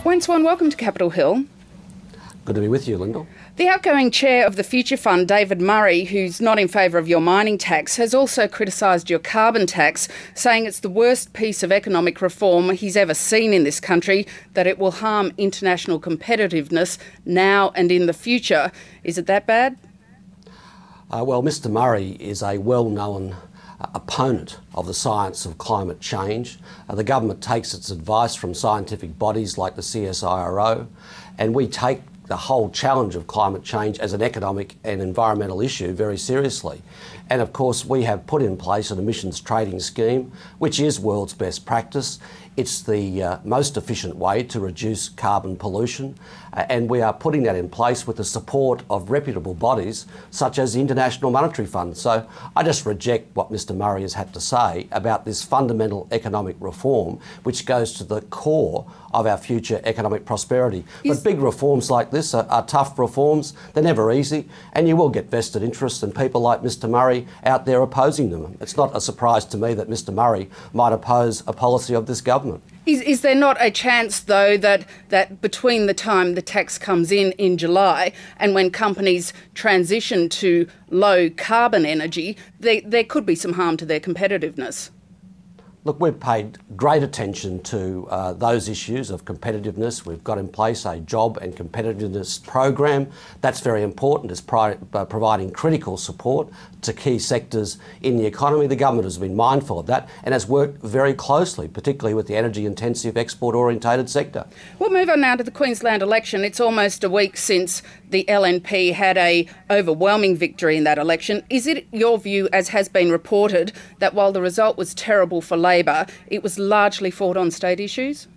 Wayne Swan, welcome to Capitol Hill. Good to be with you, Lyndal. The outgoing chair of the Future Fund, David Murray, who's not in favour of your mining tax, has also criticised your carbon tax, saying it's the worst piece of economic reform he's ever seen in this country, that it will harm international competitiveness now and in the future. Is it that bad? Well, Mr Murray is a well-known opponent of the science of climate change. The government takes its advice from scientific bodies like the CSIRO, and we take the whole challenge of climate change as an economic and environmental issue very seriously. And of course, we have put in place an emissions trading scheme, which is world's best practice. It's the most efficient way to reduce carbon pollution, and we are putting that in place with the support of reputable bodies such as the International Monetary Fund. So I just reject what Mr Murray has had to say about this fundamental economic reform, which goes to the core of our future economic prosperity. But big reforms like this are tough reforms. They're never easy, and you will get vested interests and people like Mr Murray out there opposing them. It's not a surprise to me that Mr Murray might oppose a policy of this government. Is there not a chance, though, that between the time the tax comes in July and when companies transition to low carbon energy, there could be some harm to their competitiveness? Look, we've paid great attention to those issues of competitiveness. We've got in place a job and competitiveness program. That's very important. It's providing critical support to key sectors in the economy. The government has been mindful of that and has worked very closely, particularly with the energy-intensive, export-orientated sector. We'll move on now to the Queensland election. It's almost a week since the LNP had an overwhelming victory in that election. Is it your view, as has been reported, that while the result was terrible for Labor, it was largely fought on state issues?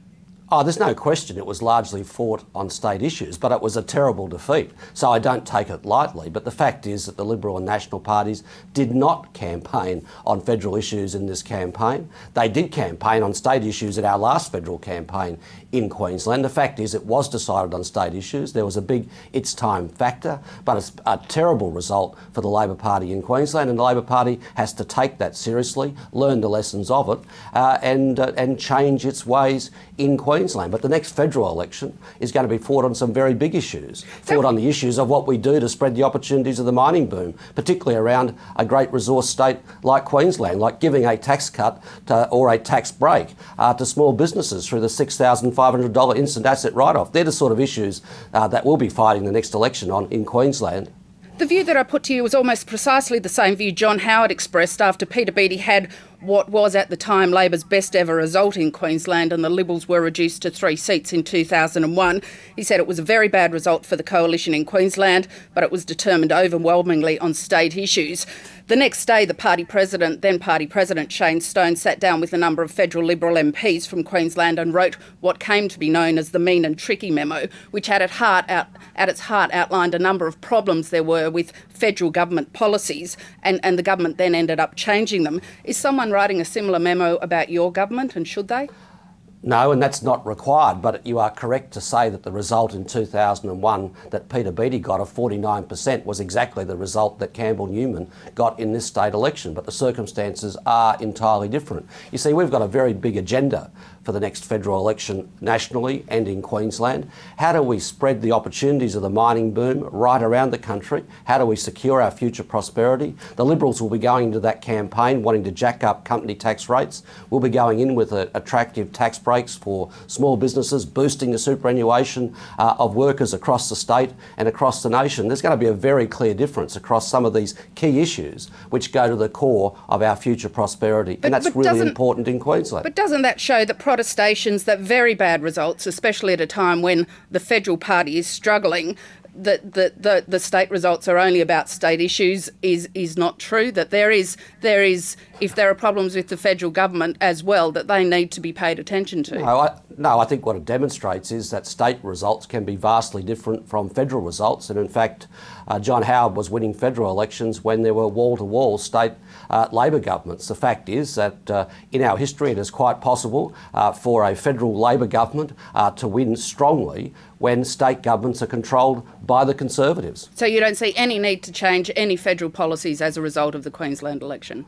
Oh, there's no question it was largely fought on state issues, but it was a terrible defeat. So I don't take it lightly. But the fact is that the Liberal and National parties did not campaign on federal issues in this campaign. They did campaign on state issues at our last federal campaign in Queensland. The fact is it was decided on state issues. There was a big it's time factor, but it's a terrible result for the Labor Party in Queensland, and the Labor Party has to take that seriously, learn the lessons of it, and change its ways in Queensland. But the next federal election is going to be fought on some very big issues, fought on the issues of what we do to spread the opportunities of the mining boom, particularly around a great resource state like Queensland, like giving a tax cut or a tax break to small businesses through the $6,500 instant asset write-off. They're the sort of issues that we'll be fighting the next election on in Queensland. The view that I put to you was almost precisely the same view John Howard expressed after Peter Beattie had what was at the time Labor's best ever result in Queensland, and the Liberals were reduced to 3 seats in 2001. He said it was a very bad result for the coalition in Queensland, but it was determined overwhelmingly on state issues. The next day, the then party president Shane Stone sat down with a number of federal Liberal MPs from Queensland and wrote what came to be known as the Mean and Tricky Memo, which at its heart outlined a number of problems there were with federal government policies, and the government then ended up changing them. Is someone writing a similar memo about your government, and should they? No, and that's not required, but you are correct to say that the result in 2001 that Peter Beattie got of 49% was exactly the result that Campbell Newman got in this state election, but the circumstances are entirely different. You see, we've got a very big agenda for the next federal election nationally and in Queensland. How do we spread the opportunities of the mining boom right around the country? How do we secure our future prosperity? The Liberals will be going into that campaign wanting to jack up company tax rates. We'll be going in with attractive tax breaks for small businesses, boosting the superannuation of workers across the state and across the nation. There's going to be a very clear difference across some of these key issues which go to the core of our future prosperity, and that's really important in Queensland. But doesn't that show that protestations, that very bad results, especially at a time when the federal party is struggling, that the state results are only about state issues is not true, that there is if there are problems with the federal government as well, that they need to be paid attention to? No, I think what it demonstrates is that state results can be vastly different from federal results, and in fact John Howard was winning federal elections when there were wall-to-wall state Labor governments. The fact is that in our history it is quite possible for a federal Labor government to win strongly when state governments are controlled by the Conservatives. So you don't see any need to change any federal policies as a result of the Queensland election?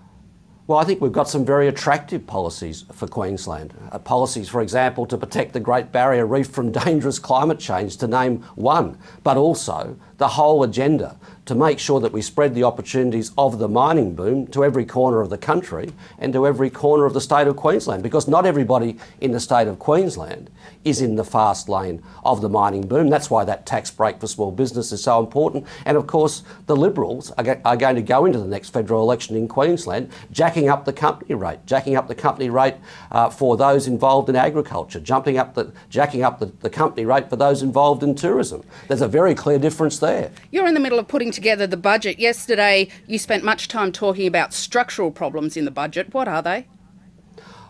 Well, I think we've got some very attractive policies for Queensland. Policies, for example, to protect the Great Barrier Reef from dangerous climate change, to name one, but also the whole agenda to make sure that we spread the opportunities of the mining boom to every corner of the country and to every corner of the state of Queensland, because not everybody in the state of Queensland is in the fast lane of the mining boom. That's why that tax break for small business is so important. And of course, the Liberals are going to go into the next federal election in Queensland jacking up the company rate for those involved in agriculture, jacking up the company rate for those involved in tourism. There's a very clear difference there. You're in the middle of putting together the budget. Yesterday, you spent much time talking about structural problems in the budget. What are they?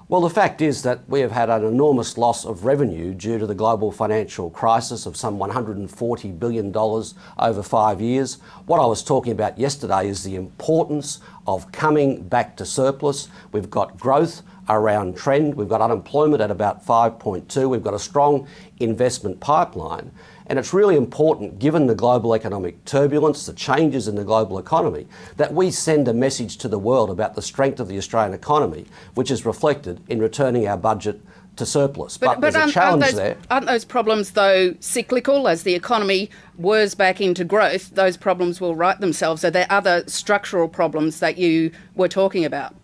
Well, the fact is that we have had an enormous loss of revenue due to the global financial crisis of some $140 billion over 5 years. What I was talking about yesterday is the importance of coming back to surplus. We've got growth around trend. We've got unemployment at about 5.2. We've got a strong investment pipeline. And it's really important, given the global economic turbulence, the changes in the global economy, that we send a message to the world about the strength of the Australian economy, which is reflected in returning our budget to surplus. But there's a challenge there. Aren't those problems, though, cyclical? As the economy whirs back into growth, those problems will right themselves. Are there other structural problems that you were talking about?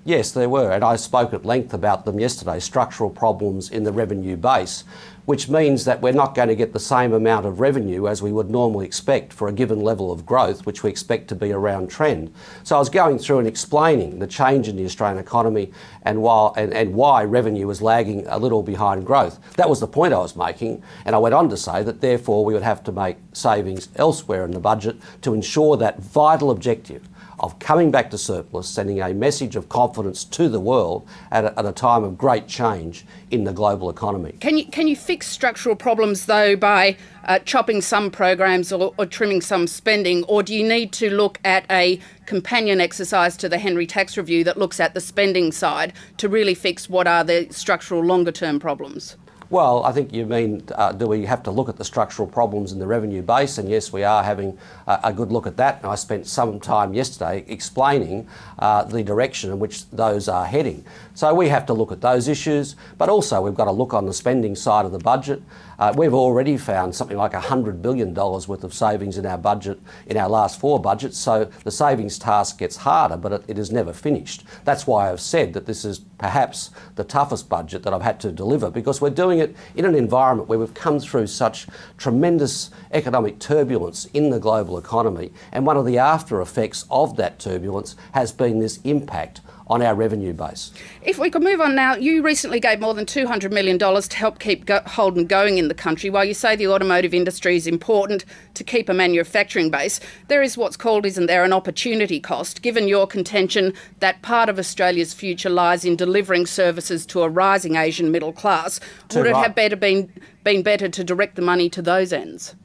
Yes, there were, and I spoke at length about them yesterday, structural problems in the revenue base, which means that we're not going to get the same amount of revenue as we would normally expect for a given level of growth, which we expect to be around trend. So I was going through and explaining the change in the Australian economy and why revenue was lagging a little behind growth. That was the point I was making, and I went on to say that therefore we would have to make savings elsewhere in the budget to ensure that vital objective of coming back to surplus, sending a message of confidence to the world at a time of great change in the global economy. Can you fix structural problems, though, by chopping some programs or trimming some spending, or do you need to look at a companion exercise to the Henry Tax Review that looks at the spending side to really fix what are the structural longer-term problems? Well, I think you mean, do we have to look at the structural problems in the revenue base? And yes, we are having a good look at that. And I spent some time yesterday explaining the direction in which those are heading. So we have to look at those issues, but also we've got to look on the spending side of the budget. We've already found something like $100 billion worth of savings in our budget, in our last 4 budgets, so the savings task gets harder, but it is never finished. That's why I've said that this is perhaps the toughest budget that I've had to deliver, because we're doing it in an environment where we've come through such tremendous economic turbulence in the global economy, and one of the after effects of that turbulence has been this impact on our revenue base. If we could move on now, you recently gave more than $200 million to help keep Holden going in the country. While you say the automotive industry is important to keep a manufacturing base, there is what's called, isn't there, an opportunity cost, given your contention that part of Australia's future lies in delivering services to a rising Asian middle class. Would it have been better to direct the money to those ends?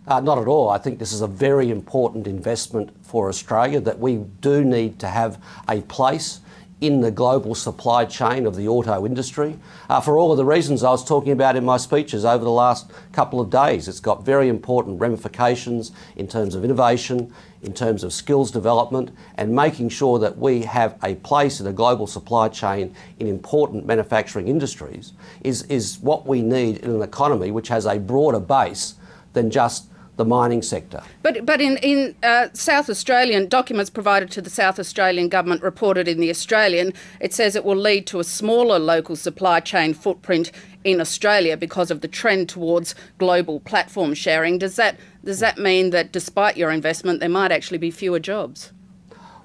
Not at all. I think this is a very important investment for Australia, that we do need to have a place in the global supply chain of the auto industry for all of the reasons I was talking about in my speeches over the last couple of days. It's got very important ramifications in terms of innovation, in terms of skills development, and making sure that we have a place in a global supply chain in important manufacturing industries is what we need in an economy which has a broader base than just the mining sector. But in South Australian documents provided to the South Australian government, reported in The Australian, it says it will lead to a smaller local supply chain footprint in Australia because of the trend towards global platform sharing. Does that mean that despite your investment, there might actually be fewer jobs?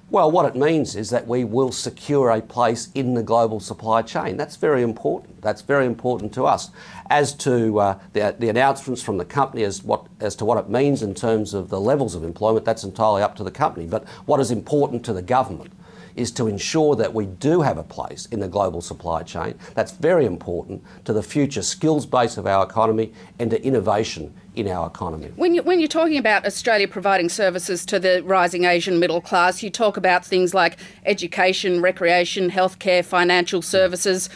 Well, what it means is that we will secure a place in the global supply chain. That's very important. That's very important to us. As to the announcements from the company as to what it means in terms of the levels of employment, that's entirely up to the company. But what is important to the government is to ensure that we do have a place in the global supply chain. That's very important to the future skills base of our economy and to innovation in our economy. When you're talking about Australia providing services to the rising Asian middle class, you talk about things like education, recreation, healthcare, financial services,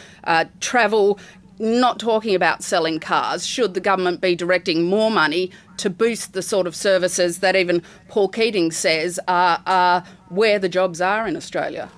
travel, not talking about selling cars. Should the government be directing more money to boost the sort of services that even Paul Keating says are where the jobs are in Australia?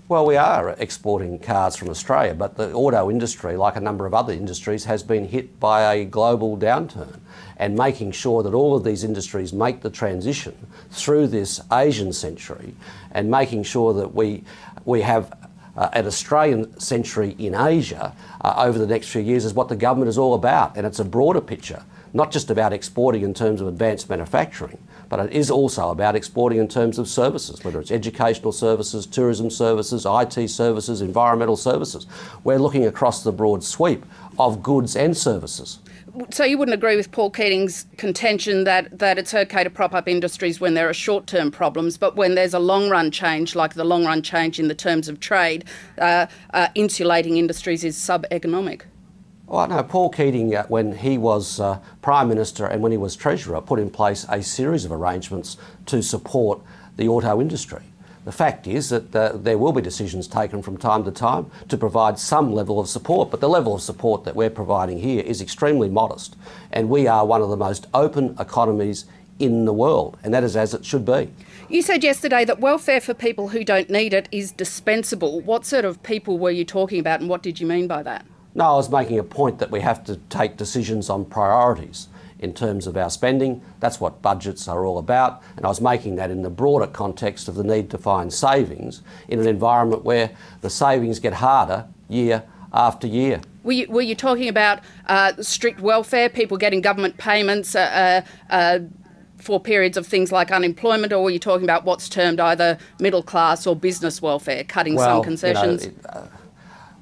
Well, we are exporting cars from Australia, but the auto industry, like a number of other industries, has been hit by a global downturn. And making sure that all of these industries make the transition through this Asian century, and making sure that we have an Australian century in Asia over the next few years is what the government is all about. And it's a broader picture, not just about exporting in terms of advanced manufacturing, but it is also about exporting in terms of services, whether it's educational services, tourism services, IT services, environmental services. We're looking across the broad sweep of goods and services. So you wouldn't agree with Paul Keating's contention that it's okay to prop up industries when there are short-term problems, but when there's a long-run change, like the long-run change in the terms of trade, insulating industries is sub-economic? Well, no, Paul Keating, when he was Prime Minister and when he was Treasurer, put in place a series of arrangements to support the auto industry. The fact is that there will be decisions taken from time to time to provide some level of support, but the level of support that we're providing here is extremely modest, and we are one of the most open economies in the world, and that is as it should be. You said yesterday that welfare for people who don't need it is dispensable. What sort of people were you talking about, and what did you mean by that? No, I was making a point that we have to take decisions on priorities in terms of our spending. That's what budgets are all about. And I was making that in the broader context of the need to find savings in an environment where the savings get harder year after year. Were you talking about strict welfare, people getting government payments for periods of things like unemployment, or were you talking about what's termed either middle class or business welfare, cutting some concessions?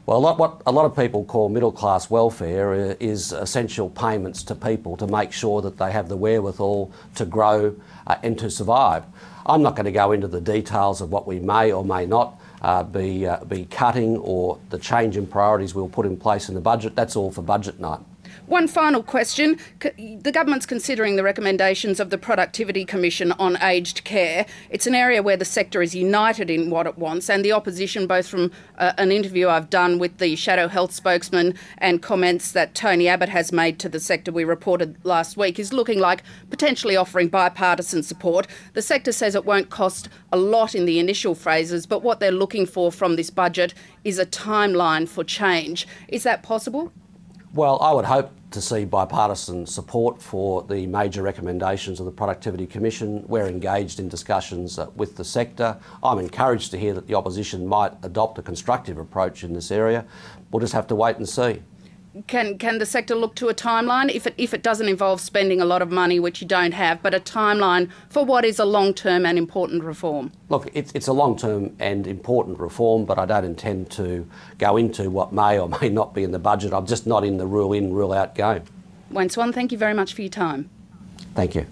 Well, what a lot of people call middle-class welfare is essential payments to people to make sure that they have the wherewithal to grow and to survive. I'm not going to go into the details of what we may or may not be cutting, or the change in priorities we'll put in place in the budget. That's all for budget night. One final question. The government's considering the recommendations of the Productivity Commission on aged care. It's an area where the sector is united in what it wants, and the opposition, both from an interview I've done with the Shadow Health spokesman and comments that Tony Abbott has made to the sector we reported last week, is looking like potentially offering bipartisan support. The sector says it won't cost a lot in the initial phases, but what they're looking for from this budget is a timeline for change. Is that possible? Well, I would hope to see bipartisan support for the major recommendations of the Productivity Commission. We're engaged in discussions with the sector. I'm encouraged to hear that the opposition might adopt a constructive approach in this area. We'll just have to wait and see. Can the sector look to a timeline, if it doesn't involve spending a lot of money, which you don't have, but a timeline for what is a long-term and important reform? Look, it's a long-term and important reform, but I don't intend to go into what may or may not be in the budget. I'm just not in the rule-in, rule-out game. Wayne Swan, thank you very much for your time. Thank you.